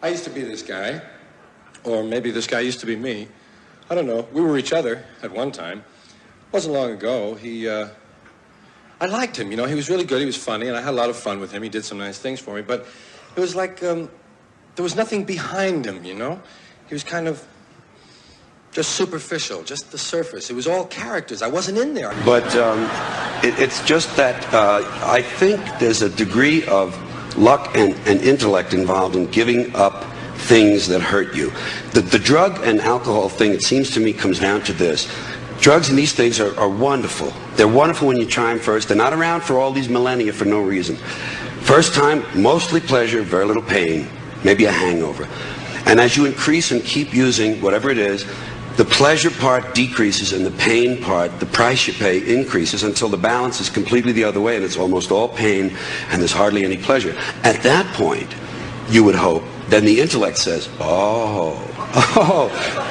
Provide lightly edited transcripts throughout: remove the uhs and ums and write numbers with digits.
I used to be this guy, or maybe this guy used to be me. I don't know. We were each other at one time. It wasn't long ago. I liked him, you know. He was really good. He was funny, and I had a lot of fun with him. He did some nice things for me, but it was like there was nothing behind him, you know. He was kind of just superficial, just the surface. It was all characters. I wasn't in there. But it's just that I think there's a degree of luck and intellect involved in giving up things that hurt you. The drug and alcohol thing, it seems to me, comes down to this. Drugs and these things are wonderful. They're wonderful when you try them first. They're not around for all these millennia for no reason. First time, mostly pleasure, very little pain, maybe a hangover. And as you increase and keep using whatever it is, the pleasure part decreases and the pain part, the price you pay, increases until the balance is completely the other way and it's almost all pain and there's hardly any pleasure. At that point, you would hope, then the intellect says, oh,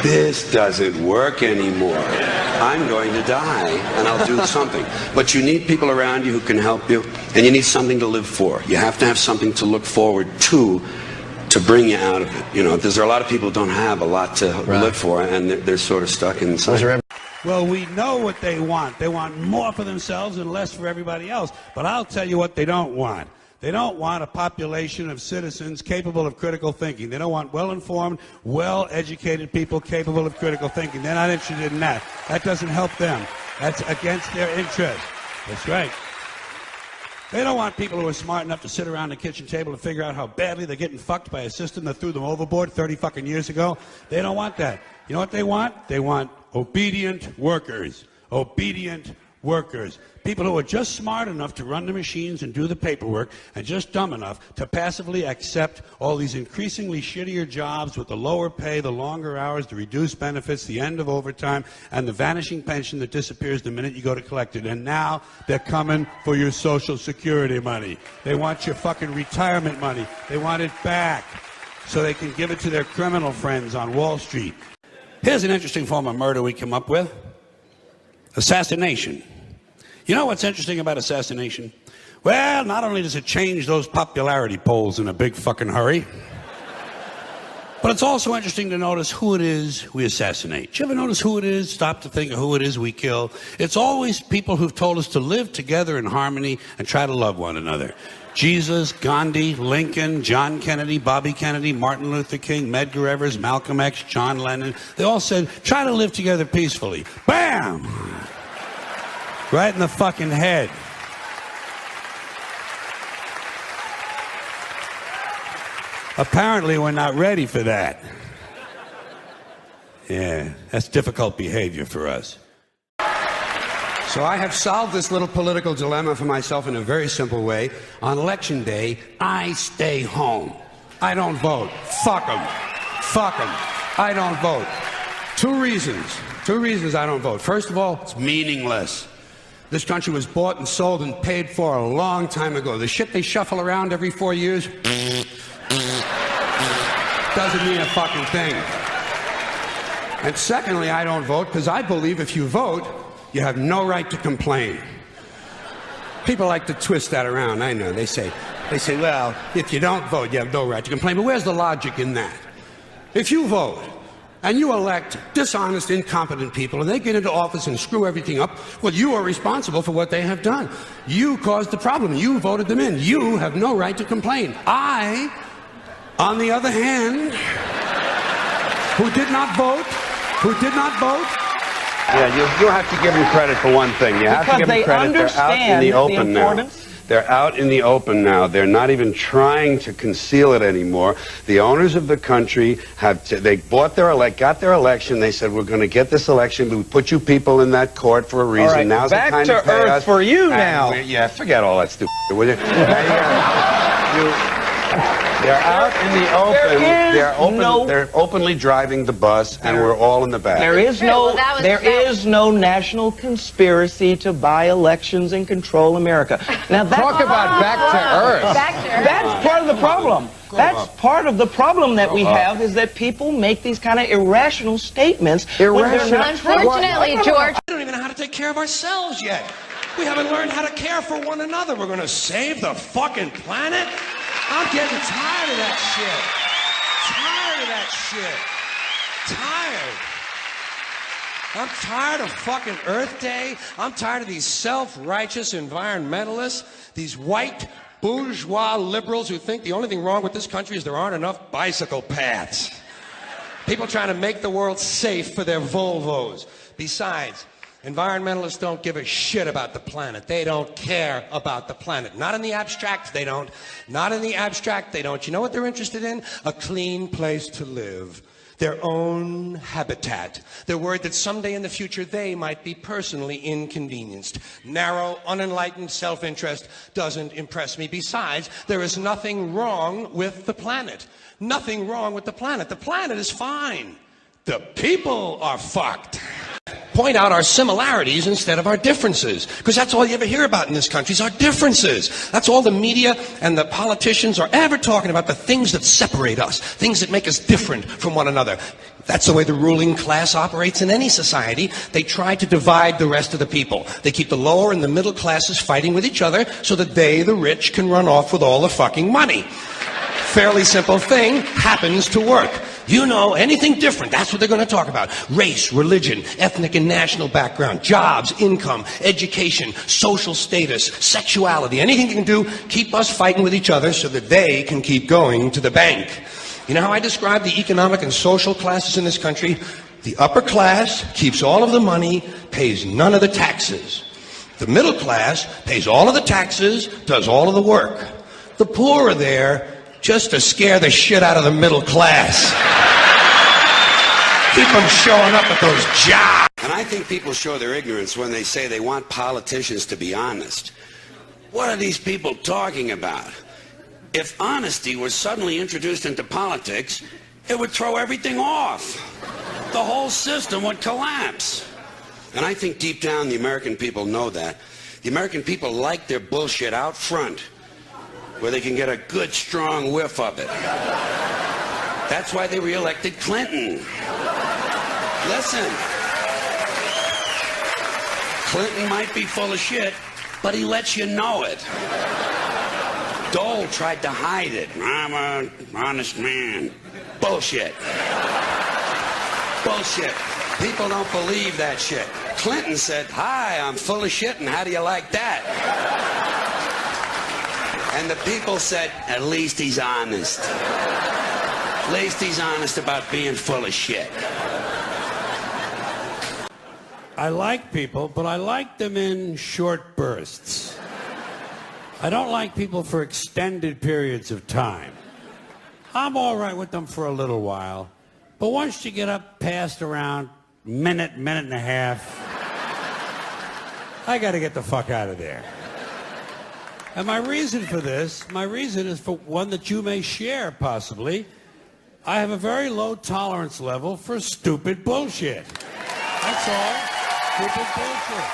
this doesn't work anymore. I'm going to die and I'll do something. But you need people around you who can help you, and you need something to live for. You have to have something to look forward to bring you out of it. You know, there are a lot of people who don't have a lot to live for, and they're sort of stuck inside. Well, we know what they want. They want more for themselves and less for everybody else. But I'll tell you what they don't want. They don't want a population of citizens capable of critical thinking. They don't want well-informed, well-educated people capable of critical thinking. They're not interested in that. That doesn't help them. That's against their interest. That's right. They don't want people who are smart enough to sit around the kitchen table and figure out how badly they're getting fucked by a system that threw them overboard 30 fucking years ago. They don't want that. You know what they want? They want obedient workers. Obedient workers. People who are just smart enough to run the machines and do the paperwork and just dumb enough to passively accept all these increasingly shittier jobs with the lower pay, the longer hours, the reduced benefits, the end of overtime, and the vanishing pension that disappears the minute you go to collect it. And now they're coming for your Social Security money. They want your fucking retirement money. They want it back so they can give it to their criminal friends on Wall Street. Here's an interesting form of murder we come up with. Assassination. You know what's interesting about assassination? Well, not only does it change those popularity polls in a big fucking hurry, but it's also interesting to notice who it is we assassinate. Did you ever notice who it is? Stop to think of who it is we kill. It's always people who've told us to live together in harmony and try to love one another. Jesus, Gandhi, Lincoln, John Kennedy, Bobby Kennedy, Martin Luther King, Medgar Evers, Malcolm X, John Lennon. They all said, try to live together peacefully. Bam! Right in the fucking head. Apparently, we're not ready for that. Yeah, that's difficult behavior for us. So I have solved this little political dilemma for myself in a very simple way. On election day, I stay home. I don't vote. Fuck them. Fuck them. I don't vote. Two reasons I don't vote. First of all, it's meaningless. This country was bought and sold and paid for a long time ago. The shit they shuffle around every 4 years doesn't mean a fucking thing. And secondly, I don't vote because I believe if you vote, you have no right to complain. People like to twist that around, I know. They say, well, if you don't vote, you have no right to complain. But where's the logic in that? If you vote, and you elect dishonest, incompetent people, and they get into office and screw everything up, well, you are responsible for what they have done. You caused the problem. You voted them in. You have no right to complain. I, on the other hand, who did not vote, Yeah, you have to give them credit for one thing. You have to give them credit. They're out in the open now. They're out in the open now. They're not even trying to conceal it anymore. The owners of the country they got their election. They said, we're going to get this election. We put you people in that court for a reason. All right, now's back the time to to pay earth us. for you now. Yeah, forget all that stupid. Will you? They're out in the open. They're openly driving the bus, and we're all in the back. There is no national conspiracy to buy elections and control America. Now talk about back to earth. That's part of the problem. That's part of the problem that we have is that people make these kind of irrational statements. Unfortunately, George, We don't even know how to take care of ourselves yet. We haven't learned how to care for one another. We're going to save the fucking planet? I'm getting tired of that shit. tired of that shit. Tired. I'm tired of fucking Earth Day. I'm tired of these self-righteous environmentalists, these white bourgeois liberals who think the only thing wrong with this country is there aren't enough bicycle paths. People trying to make the world safe for their Volvos. Besides, environmentalists don't give a shit about the planet. They don't care about the planet. Not in the abstract, they don't. Not in the abstract, they don't. You know what they're interested in? A clean place to live. Their own habitat. They're worried that someday in the future they might be personally inconvenienced. Narrow, unenlightened self-interest doesn't impress me. Besides, there is nothing wrong with the planet. Nothing wrong with the planet. The planet is fine. The people are fucked. Point out our similarities instead of our differences. Because that's all you ever hear about in this country is our differences. That's all the media and the politicians are ever talking about, the things that separate us, things that make us different from one another. That's the way the ruling class operates in any society. They try to divide the rest of the people. They keep the lower and the middle classes fighting with each other so that they, the rich, can run off with all the fucking money. Fairly simple thing, happens to work. You know, anything different, that's what they're going to talk about. Race, religion, ethnic and national background, jobs, income, education, social status, sexuality, anything you can do, keep us fighting with each other so that they can keep going to the bank. You know how I describe the economic and social classes in this country? The upper class keeps all of the money, pays none of the taxes. The middle class pays all of the taxes, does all of the work. The poor are there just to scare the shit out of the middle class. Keep them showing up at those jobs. And I think people show their ignorance when they say they want politicians to be honest. What are these people talking about? If honesty was suddenly introduced into politics, it would throw everything off. The whole system would collapse. And I think deep down the American people know that. The American people like their bullshit out front, where they can get a good, strong whiff of it. That's why they re-elected Clinton. Listen, Clinton might be full of shit, but he lets you know it. Dole tried to hide it. I'm an honest man. Bullshit. Bullshit. People don't believe that shit. Clinton said, hi, I'm full of shit, and how do you like that? And the people said, at least he's honest. At least he's honest about being full of shit. I like people, but I like them in short bursts. I don't like people for extended periods of time. I'm all right with them for a little while, but once you get up past around minute and a half, I got to get the fuck out of there. And my reason is for one that you may share, possibly. I have a very low tolerance level for stupid bullshit. That's all. Stupid bullshit.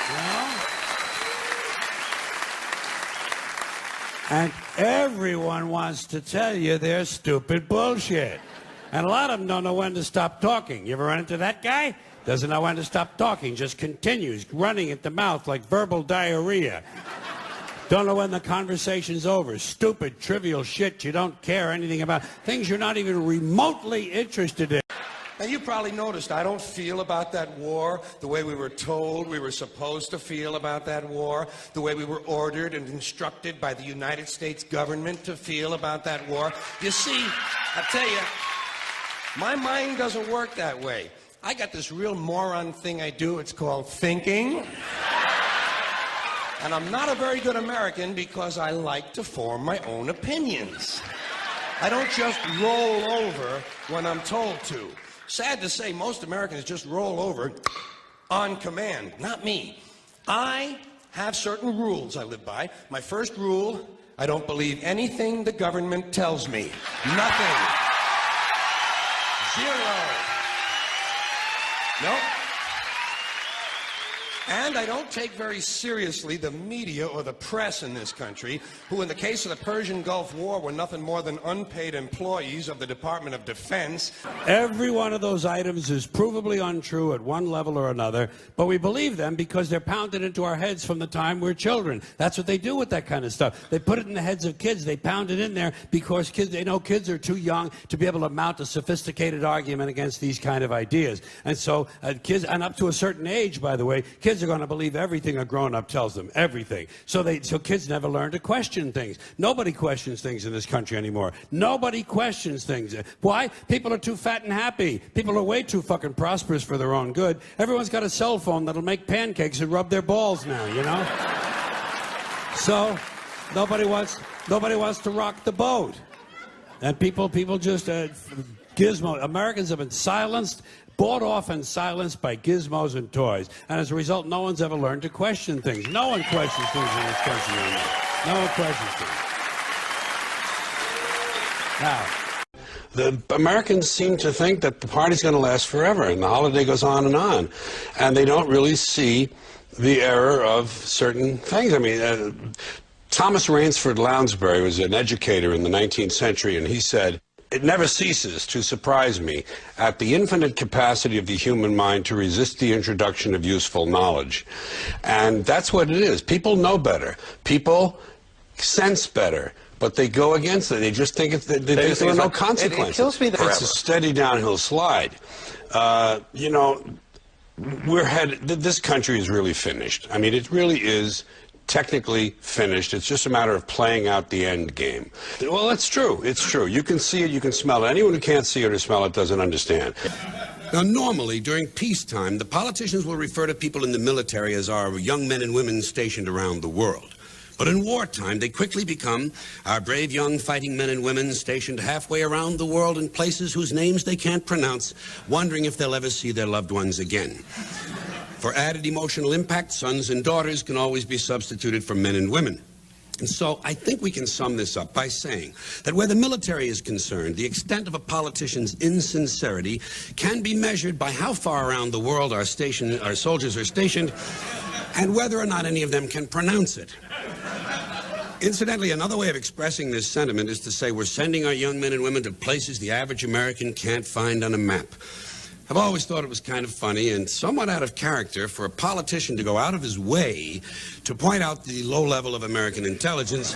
You know? And everyone wants to tell you their stupid bullshit. And a lot of them don't know when to stop talking. You ever run into that guy? Doesn't know when to stop talking, just continues running at the mouth like verbal diarrhea. Don't know when the conversation's over. Stupid, trivial shit you don't care anything about. Things you're not even remotely interested in. And you probably noticed I don't feel about that war the way we were told we were supposed to feel about that war, the way we were ordered and instructed by the United States government to feel about that war. You see, I tell you, my mind doesn't work that way. I got this real moron thing I do. It's called thinking. And I'm not a very good American because I like to form my own opinions. I don't just roll over when I'm told to. Sad to say, most Americans just roll over on command. Not me. I have certain rules I live by. My first rule, I don't believe anything the government tells me. Nothing. Zero. Nope. And I don't take very seriously the media or the press in this country, who in the case of the Persian Gulf War were nothing more than unpaid employees of the Department of Defense. Every one of those items is provably untrue at one level or another, but we believe them because they're pounded into our heads from the time we're children. That's what they do with that kind of stuff. They put it in the heads of kids. They pound it in there because they know kids are too young to be able to mount a sophisticated argument against these kind of ideas. And so kids, and up to a certain age, by the way, kids are going to believe everything a grown-up tells them, everything. So kids never learn to question things. Nobody questions things in this country anymore. Nobody questions things. Why? People are too fat and happy. People are way too fucking prosperous for their own good. Everyone's got a cell phone that'll make pancakes and rub their balls now, you know? So nobody wants to rock the boat. And people just gizmo. Americans have been silenced, bought off and silenced by gizmos and toys. And as a result, no one's ever learned to question things. No one questions things in this country anymore. No one questions things. Now, the Americans seem to think that the party's going to last forever and the holiday goes on. And they don't really see the error of certain things. I mean, Thomas Rainsford Lounsbury was an educator in the 19th century, and he said, "It never ceases to surprise me at the infinite capacity of the human mind to resist the introduction of useful knowledge." And that's what it is. People know better. People sense better. But they go against it. They just think there are no consequences. It kills me forever. It's a steady downhill slide. You know, this country is really finished. I mean, it really is technically finished. It's just a matter of playing out the end game. Well, it's true. It's true. You can see it. You can smell it. Anyone who can't see it or smell it doesn't understand. Now, normally, during peacetime, the politicians will refer to people in the military as our young men and women stationed around the world. But in wartime, they quickly become our brave young fighting men and women stationed halfway around the world in places whose names they can't pronounce, wondering if they'll ever see their loved ones again. For added emotional impact, sons and daughters can always be substituted for men and women. And so I think we can sum this up by saying that where the military is concerned, the extent of a politician's insincerity can be measured by how far around the world our soldiers are stationed and whether or not any of them can pronounce it. Incidentally, another way of expressing this sentiment is to say we're sending our young men and women to places the average American can't find on a map. I've always thought it was kind of funny and somewhat out of character for a politician to go out of his way to point out the low level of American intelligence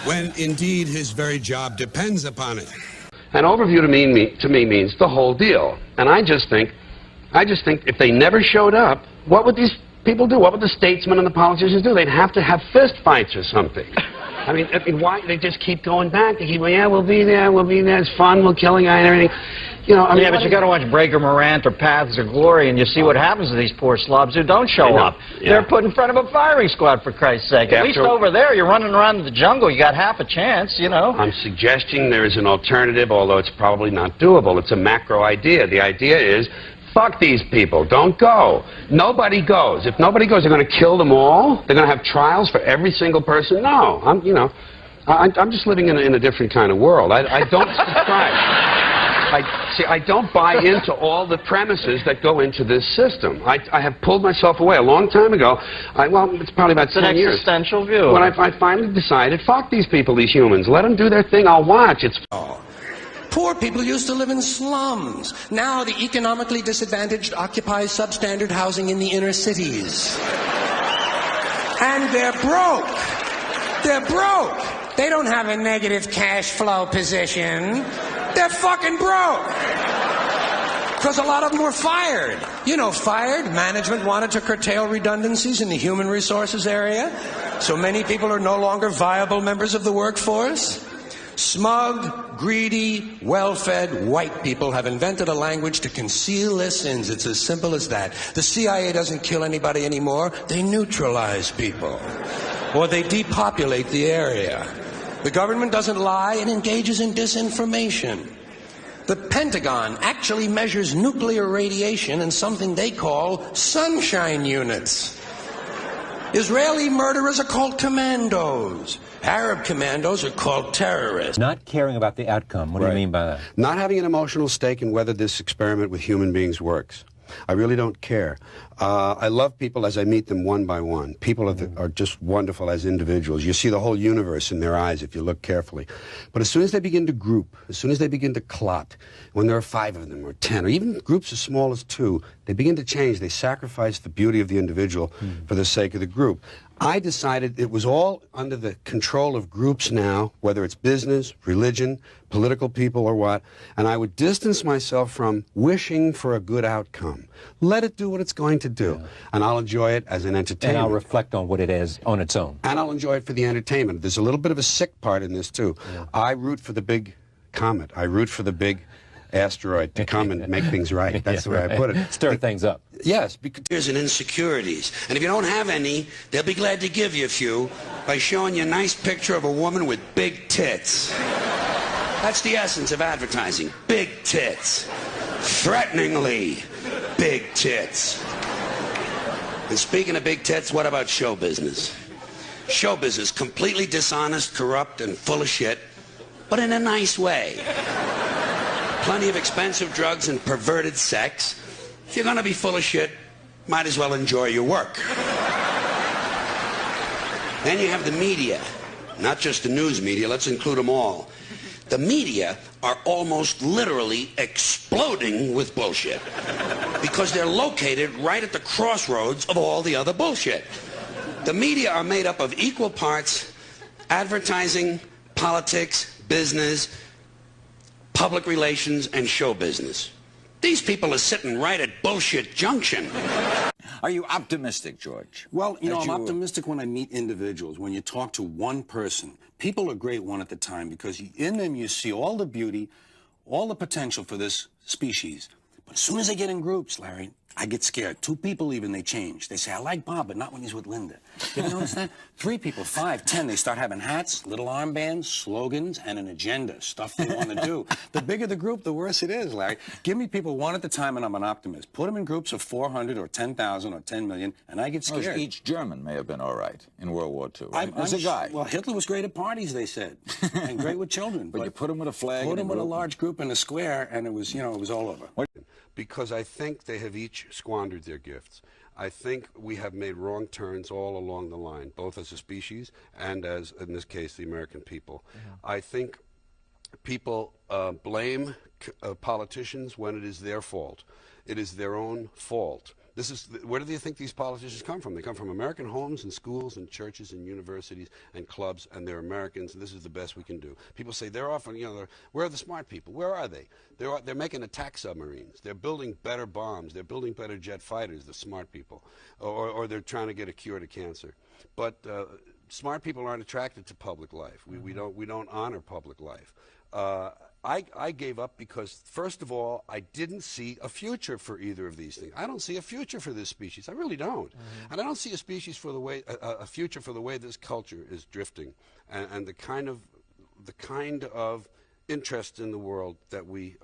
when, indeed, his very job depends upon it. An overview to me means the whole deal. And I just think if they never showed up, what would these people do? What would the statesmen and the politicians do? They'd have to have fist fights or something. I mean, why? They just keep going back. They keep going, yeah, we'll be there, it's fun, we'll kill a guy and everything. You know, I mean, yeah, but you got to watch Breaker Morant or Paths of Glory, and you see what happens to these poor slobs who don't show up. Yeah. They're put in front of a firing squad, for Christ's sake. At least over there, you're running around in the jungle, you got half a chance, you know. I'm suggesting there is an alternative, although it's probably not doable. It's a macro idea. The idea is, fuck these people. Don't go. Nobody goes. If nobody goes, they're going to kill them all? They're going to have trials for every single person? No. I'm just living in a different kind of world. I don't subscribe. I don't buy into all the premises that go into this system. I have pulled myself away a long time ago. Well, it's probably about 10 years. It's an existential view. When I finally decided, fuck these people, these humans. Let them do their thing. I'll watch. It's... Poor people used to live in slums. Now the economically disadvantaged occupy substandard housing in the inner cities. And they're broke. They're broke. They don't have a negative cash flow position. They're fucking broke. Because a lot of them were fired. You know, fired. Management wanted to curtail redundancies in the human resources area. So many people are no longer viable members of the workforce. Smug, greedy, well-fed white people have invented a language to conceal their sins. It's as simple as that. The CIA doesn't kill anybody anymore. They neutralize people. Or they depopulate the area. The government doesn't lie. It engages in disinformation. The Pentagon actually measures nuclear radiation in something they call sunshine units. Israeli murderers are called commandos. Arab commandos are called terrorists. Not caring about the outcome. What do you mean by that? Not having an emotional stake in whether this experiment with human beings works. I really don't care. I love people as I meet them one by one. People are just wonderful as individuals. You see the whole universe in their eyes if you look carefully. But as soon as they begin to group, as soon as they begin to clot, when there are 5 of them or 10, or even groups as small as 2, they begin to change. They sacrifice the beauty of the individual for the sake of the group. I decided it was all under the control of groups now, whether it's business, religion, political people, or what, and I would distance myself from wishing for a good outcome. Let it do what it's going to do, and I'll enjoy it as an entertainment. And I'll reflect on what it is on its own. And I'll enjoy it for the entertainment. There's a little bit of a sick part in this, too. Yeah. I root for the big comet. I root for the big asteroid to come and make things right. That's the way I put it. Stir things up. Yes. Because fears and insecurities. And if you don't have any, they'll be glad to give you a few by showing you a nice picture of a woman with big tits. That's the essence of advertising. Big tits. Threateningly big tits. And speaking of big tits, what about show business? Show business, completely dishonest, corrupt, and full of shit, but in a nice way. Plenty of expensive drugs and perverted sex. If you're going to be full of shit, might as well enjoy your work. Then you have the media. Not just the news media, let's include them all. The media are almost literally exploding with bullshit because they're located right at the crossroads of all the other bullshit. The media are made up of equal parts advertising, politics, business, public relations, and show business. These people are sitting right at bullshit junction. Are you optimistic, George? Well, you know, I'm optimistic when I meet individuals. When you talk to one person, people are great one at a time because in them you see all the beauty, all the potential for this species. But as soon as they get in groups, Larry, I get scared. 2 people even, they change. They say, I like Bob, but not when he's with Linda. You ever notice that? 3 people, 5, 10, they start having hats, little armbands, slogans, and an agenda, stuff they want to do. The bigger the group, the worse it is, Larry. Give me people one at a time, and I'm an optimist. Put them in groups of 400 or 10,000 or 10 million, and I get scared. Well, each German may have been all right in World War II. Right? As a guy. Well, Hitler was great at parties, they said, and great with children. But you put him with a flag. Put him with a large group in a square, and it was, you know, it was all over. Because I think they have each squandered their gifts. I think we have made wrong turns all along the line, both as a species and as, in this case, the American people. I think people blame politicians when it is their fault. It is their own fault. Where do you think these politicians come from? They come from American homes and schools and churches and universities and clubs, and they're Americans, and this is the best we can do. People say they're often, you know, where are the smart people? Where are they? They're making attack submarines. They're building better bombs. They're building better jet fighters, the smart people. Or they're trying to get a cure to cancer. But smart people aren't attracted to public life. We don't honor public life. I gave up because, first of all, I didn't see a future for either of these things. I don't see a future for this species. I really don't. And I don't see a species for the way a future for the way this culture is drifting, and the kind of interest in the world that we.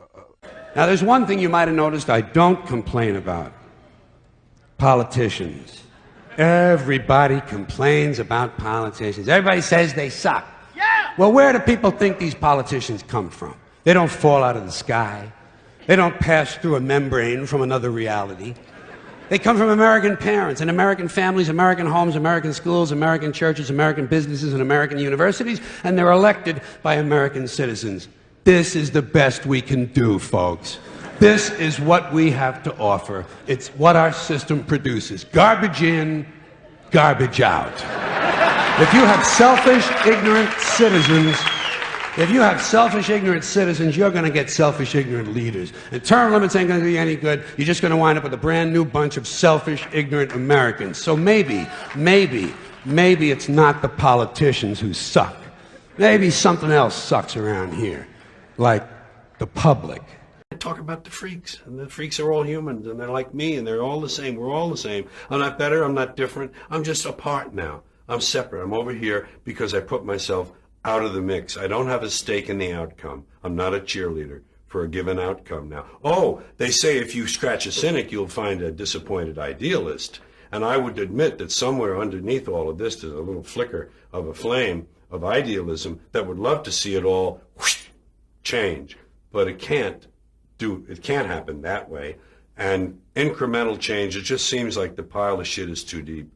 Now, there's one thing you might have noticed I don't complain about: politicians. Everybody complains about politicians. Everybody says they suck. Yeah. Well, where do people think these politicians come from? They don't fall out of the sky. They don't pass through a membrane from another reality. They come from American parents and American families, American homes, American schools, American churches, American businesses, and American universities, and they're elected by American citizens. This is the best we can do, folks. This is what we have to offer. It's what our system produces. Garbage in, garbage out. If you have selfish, ignorant citizens, you're going to get selfish, ignorant leaders. And term limits ain't going to be any good. You're just going to wind up with a brand new bunch of selfish, ignorant Americans. So maybe it's not the politicians who suck. Maybe something else sucks around here, like the public. I talk about the freaks, and the freaks are all humans, and they're like me, and they're all the same. We're all the same. I'm not better. I'm not different. I'm just apart now. I'm separate. I'm over here because I put myself out of the mix. I don't have a stake in the outcome. I'm not a cheerleader for a given outcome now. Oh, they say if you scratch a cynic, you'll find a disappointed idealist. And I would admit that somewhere underneath all of this, there's a little flicker of a flame of idealism that would love to see it all whoosh, change. But it can't happen that way. And incremental change, it just seems like the pile of shit is too deep.